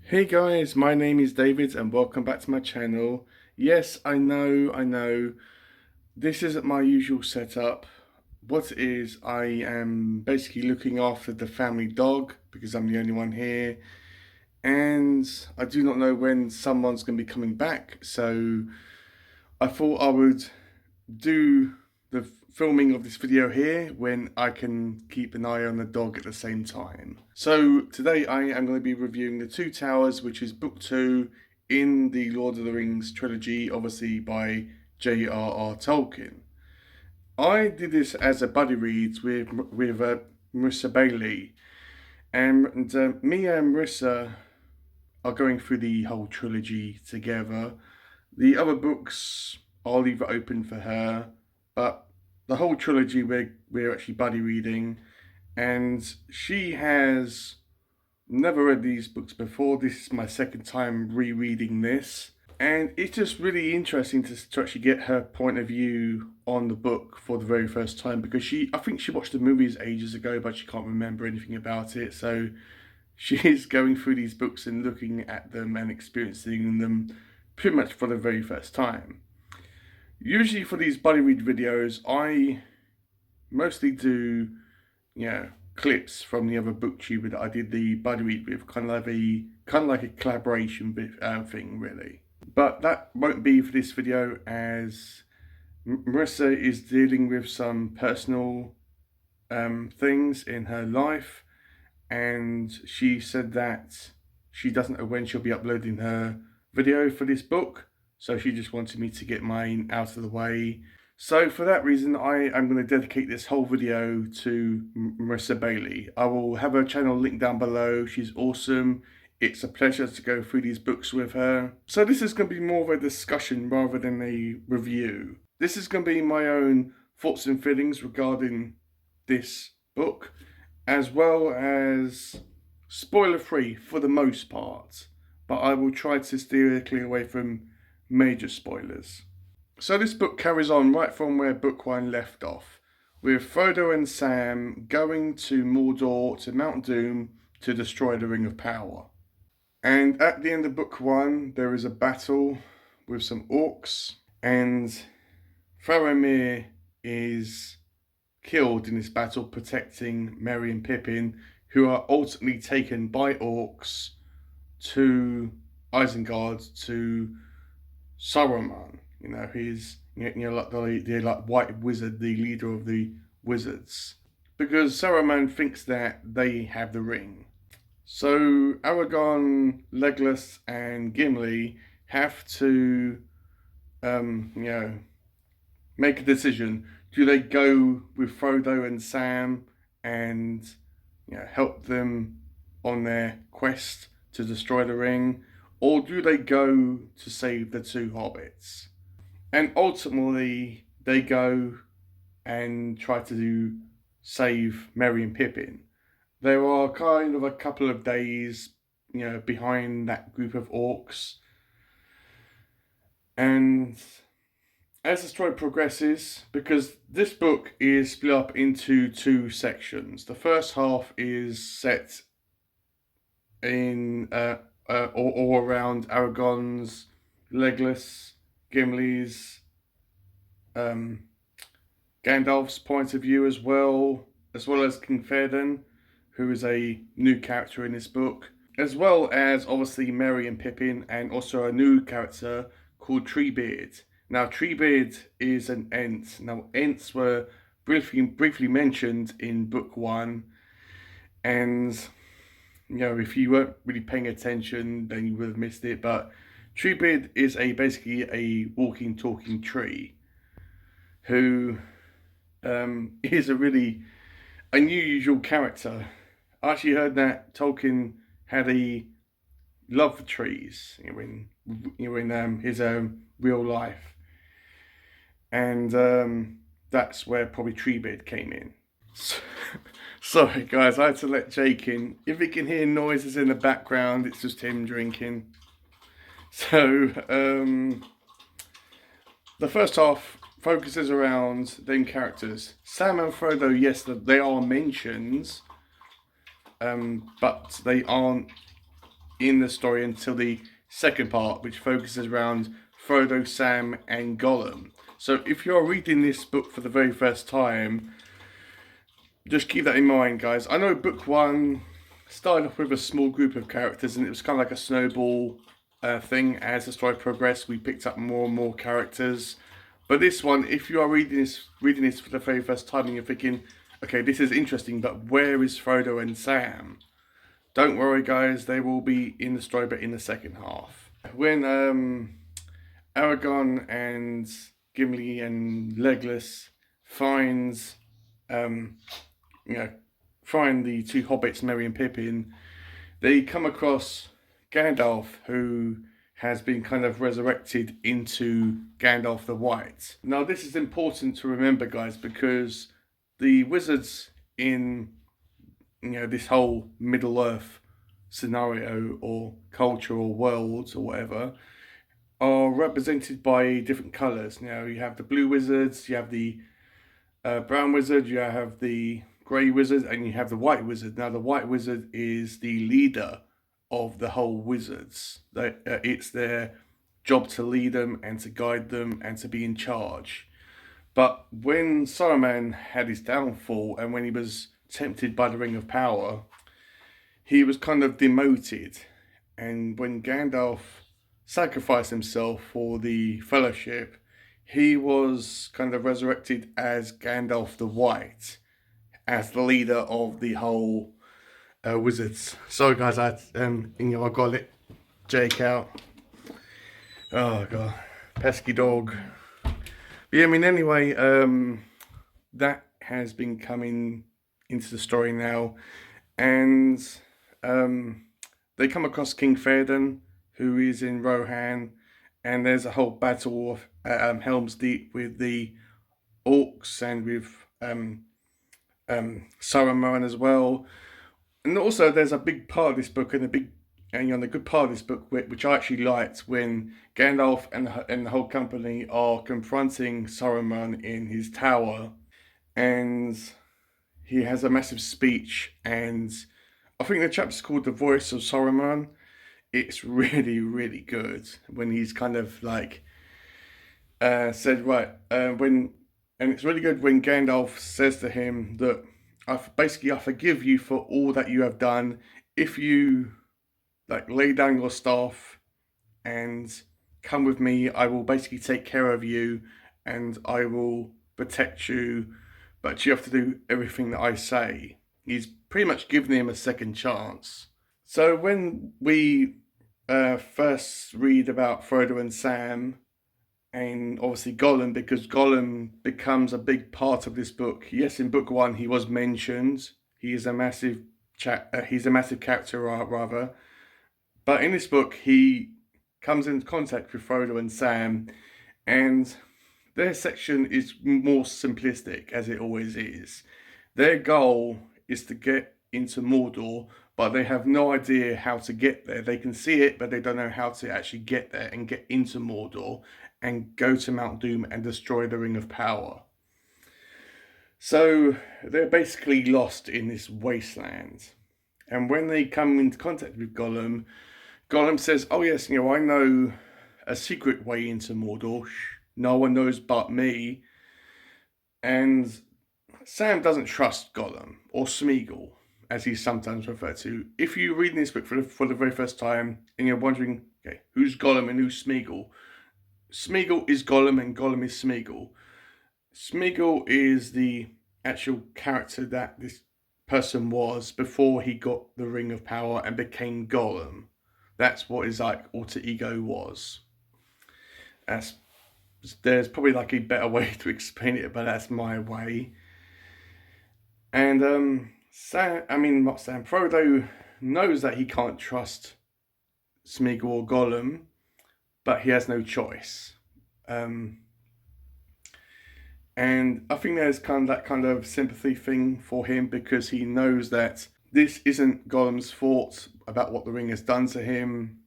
Hey guys, my name is David and welcome back to my channel. Yes, I know, this isn't my usual setup. What it is, I am basically looking after the family dog because I'm the only one here. And I do not know when someone's going to be coming back, so I thought I would do the filming of this video here when I can keep an eye on the dog at the same time. So today I am going to be reviewing The Two Towers, which is book 2 in the Lord of the Rings trilogy, obviously by Jrr Tolkien. I did this as a buddy read with Marissa Bailey, and me and Marissa are going through the whole trilogy together. The other books I'll leave it open for her, but the whole trilogy we're actually buddy reading, and she has never read these books before. This is my second time rereading this, and it's just really interesting to actually get her point of view on the book for the very first time, because I think she watched the movies ages ago, but she can't remember anything about it. So she's going through these books and looking at them and experiencing them pretty much for the very first time. Usually for these buddy read videos, I mostly do, clips from the other booktuber that I did the buddy read with, kind of like a collaboration thing, really. But that won't be for this video, as Marissa is dealing with some personal things in her life, and she said that she doesn't know when she'll be uploading her video for this book, so she just wanted me to get mine out of the way. So for that reason, I am going to dedicate this whole video to Marissa Bailey. I will have her channel linked down below. She's awesome. It's a pleasure to go through these books with her. So this is going to be more of a discussion rather than a review. This is going to be my own thoughts and feelings regarding this book, as well as spoiler free for the most part, but I will try to steer clear away from major spoilers. So this book carries on right from where book 1 left off, with Frodo and Sam going to Mordor, to Mount Doom, to destroy the Ring of Power. And at the end of book 1, there is a battle with some orcs, and Faramir is killed in this battle protecting Merry and Pippin, who are ultimately taken by orcs to Isengard, to Saruman. He's like the like white wizard, the leader of the wizards, because Saruman thinks that they have the ring. So Aragorn, Legolas, and Gimli have to, make a decision. Do they go with Frodo and Sam and help them on their quest to destroy the ring, or do they go to save the two hobbits? And ultimately, they go and try to save Merry and Pippin. There are kind of a couple of days, behind that group of orcs. And as the story progresses, because this book is split up into two sections. The first half is set in all around Aragorn's, Legolas, Gimli's, Gandalf's point of view, as well as King Theoden, who is a new character in this book, as well as obviously Merry and Pippin, and also a new character called Treebeard. Now, Treebeard is an Ent. Now, Ents were briefly mentioned in book 1, and if you weren't really paying attention, then you would have missed it. But Treebeard is basically a walking, talking tree, who is a really unusual character. I actually heard that Tolkien had a love for trees in his real life, and that's where probably Treebeard came in. Sorry guys, I had to let Jake in. If you can hear noises in the background, it's just him drinking. So the first half focuses around them characters. Sam and Frodo, yes, they are mentions, but they aren't in the story until the second part, which focuses around Frodo, Sam, and Gollum. So if you're reading this book for the very first time, just keep that in mind, guys. I know book one started off with a small group of characters, and it was kind of like a snowball thing. As the story progressed, we picked up more and more characters. But this one, if you are reading this for the very first time, and you're thinking, okay, this is interesting, but where is Frodo and Sam? Don't worry, guys. They will be in the story, but in the second half. When Aragorn and Gimli and Legolas finds find the two hobbits, Merry and Pippin, they come across Gandalf, who has been kind of resurrected into Gandalf the White. Now, this is important to remember, guys, because the wizards in this whole Middle Earth scenario or culture or world or whatever are represented by different colours. Now, you have the blue wizards, you have the brown wizard, you have the grey wizard, and you have the white wizard. Now, the white wizard is the leader of the whole wizards. It's their job to lead them and to guide them and to be in charge. But when Saruman had his downfall and when he was tempted by the Ring of Power, he was kind of demoted. And when Gandalf sacrificed himself for the Fellowship, he was kind of resurrected as Gandalf the White, as the leader of the whole wizards. Sorry, guys, I got it. Jake out. Oh god, pesky dog. But yeah, I mean, anyway, that has been coming into the story now, and they come across King Theoden, who is in Rohan, and there's a whole battle of Helm's Deep with the orcs and with Saruman as well. And also, there's a big part of this book, and the good part of this book, which I actually liked, when Gandalf and the whole company are confronting Saruman in his tower, and he has a massive speech, and I think the chapter's called "The Voice of Saruman." It's really, really good when he's kind of like said, right, and it's really good when Gandalf says to him that I forgive you for all that you have done. If you lay down your staff and come with me, I will basically take care of you and I will protect you, but you have to do everything that I say. He's pretty much given him a second chance. So when we first read about Frodo and Sam, and obviously Gollum, because Gollum becomes a big part of this book. Yes, in book one he was mentioned. He is a massive character, rather. But in this book he comes into contact with Frodo and Sam, and their section is more simplistic, as it always is. Their goal is to get into Mordor, but they have no idea how to get there. They can see it, but they don't know how to actually get there and get into Mordor and go to Mount Doom and destroy the Ring of Power. So they're basically lost in this wasteland. And when they come into contact with Gollum, Gollum says, oh yes, I know a secret way into Mordor. No one knows but me. And Sam doesn't trust Gollum, or Smeagol, as he's sometimes referred to. If you read this book for the very first time and you're wondering, okay, who's Gollum and who's Smeagol? Smeagol is Gollum and Gollum is Smeagol. Smeagol is the actual character that this person was before he got the Ring of Power and became Gollum. That's what his alter ego was. There's probably a better way to explain it, but that's my way. And Frodo knows that he can't trust Smeagol or Gollum, but he has no choice. And I think there's that kind of sympathy thing for him, because he knows that this isn't Gollum's fault about what the ring has done to him,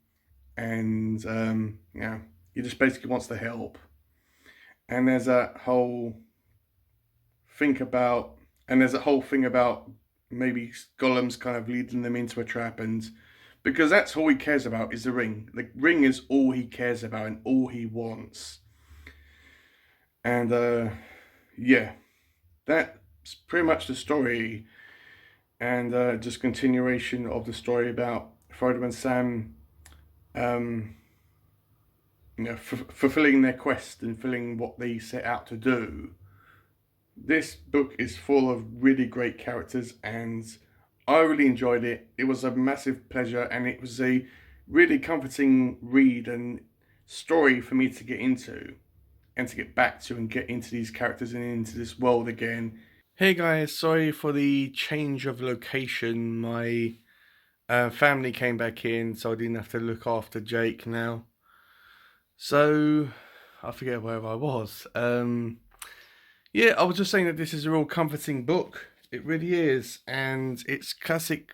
and he just basically wants to help. And there's that whole thing about maybe Gollum's kind of leading them into a trap, and because that's all he cares about is the ring. The ring is all he cares about and all he wants. And yeah, that's pretty much the story, and just continuation of the story about Frodo and Sam, um, fulfilling their quest and fulfilling what they set out to do. This book is full of really great characters, and I really enjoyed it. It was a massive pleasure, and it was a really comforting read and story for me to get into and to get back to and get into these characters and into this world again. Hey guys, sorry for the change of location. My family came back in, so I didn't have to look after Jake now. So, I forget where I was. Yeah, I was just saying that this is a real comforting book. It really is, and it's classic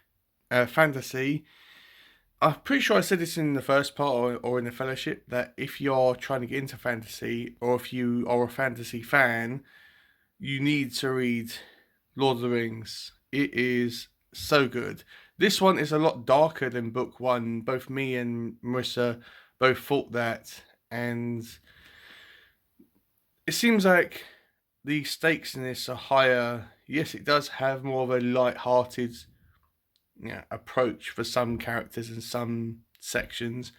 fantasy. I'm pretty sure I said this in the first part or in the Fellowship, that if you're trying to get into fantasy, or if you are a fantasy fan, you need to read Lord of the Rings. It is so good. This one is a lot darker than book one. Both me and Marissa both thought that, and it seems like the stakes in this are higher. Yes, it does have more of a light-hearted approach for some characters and some sections,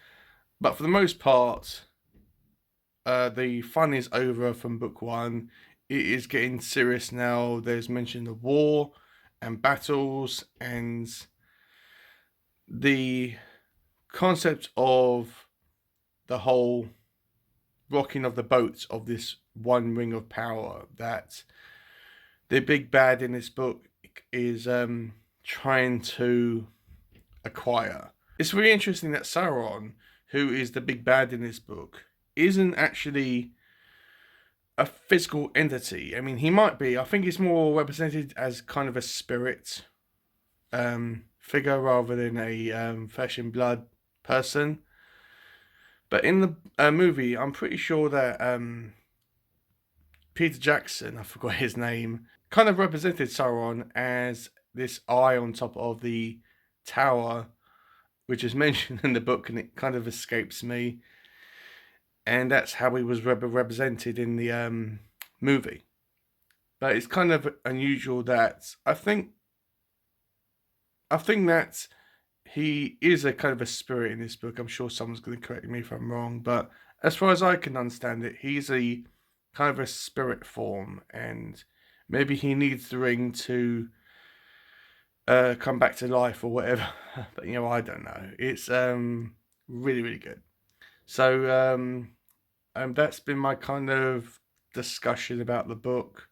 but for the most part, the fun is over from book one. It is getting serious now. There's mention of war and battles, and the concept of the whole rocking of the boat of this one ring of power that the big bad in this book is trying to acquire. It's really interesting that Sauron, who is the big bad in this book, isn't actually a physical entity. I mean, he might be. I think he's more represented as kind of a spirit figure rather than a flesh and blood person. But in the movie, I'm pretty sure that Peter Jackson, I forgot his name, kind of represented Sauron as this eye on top of the tower, which is mentioned in the book, and it kind of escapes me. And that's how he was represented in the movie. But it's kind of unusual that I think that he is a kind of a spirit in this book. I'm sure someone's going to correct me if I'm wrong, but as far as I can understand it, he's a kind of a spirit form, and maybe he needs the ring to come back to life or whatever. But I don't know. It's really, really good. So that's been my kind of discussion about the book,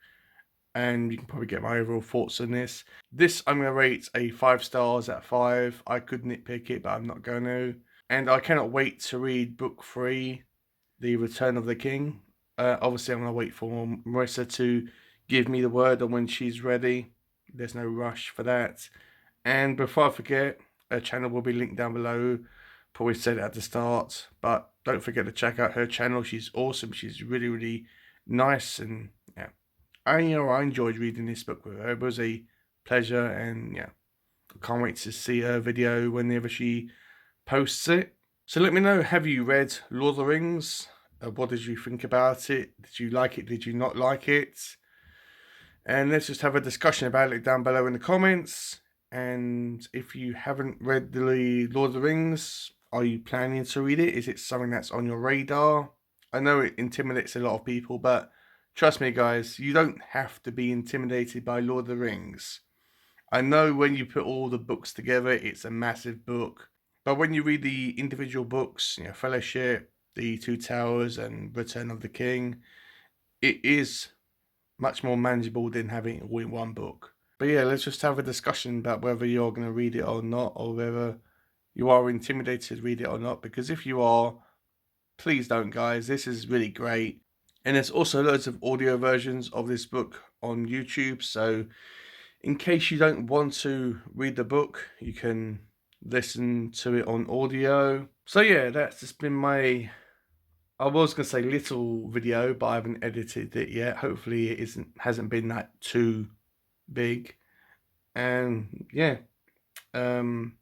and you can probably get my overall thoughts on this. This I'm going to rate a 5 stars out of 5. I could nitpick it, but I'm not going to. And I cannot wait to read book 3, The Return of the King. Obviously, I'm going to wait for Marissa to give me the word on when she's ready. There's no rush for that. And before I forget, her channel will be linked down below. Probably said it at the start, but don't forget to check out her channel. She's awesome. She's really, really nice, and yeah, I enjoyed reading this book with her. It was a pleasure, and yeah, I can't wait to see her video whenever she posts it. So let me know, have you read Lord of the Rings? What did you think about it? Did you like it? Did you not like it? And let's just have a discussion about it down below in the comments. And if you haven't read the Lord of the Rings, are you planning to read it? Is it something that's on your radar? I know it intimidates a lot of people, but trust me guys, you don't have to be intimidated by Lord of the Rings. I know when you put all the books together, it's a massive book. But when you read the individual books, Fellowship, The Two Towers, and Return of the King, it is much more manageable than having it all in one book. But yeah, let's just have a discussion about whether you're going to read it or not, or whether you are intimidated to read it or not. Because if you are, please don't, guys. This is really great. And there's also loads of audio versions of this book on YouTube. So in case you don't want to read the book, you can listen to it on audio. So yeah, that's just been my, I was going to say little video, but I haven't edited it yet. Hopefully it hasn't been that too big. And yeah, can't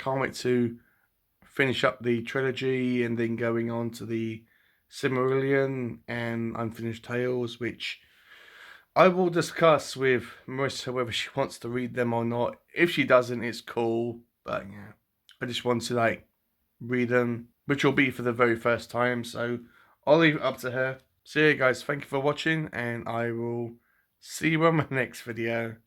can't wait to finish up the trilogy and then going on to the Silmarillion and Unfinished Tales, which I will discuss with Marissa whether she wants to read them or not. If she doesn't, it's cool. But yeah, I just want to like read them, which will be for the very first time. So I'll leave it up to her. So yeah, guys, thank you for watching, and I will see you on my next video.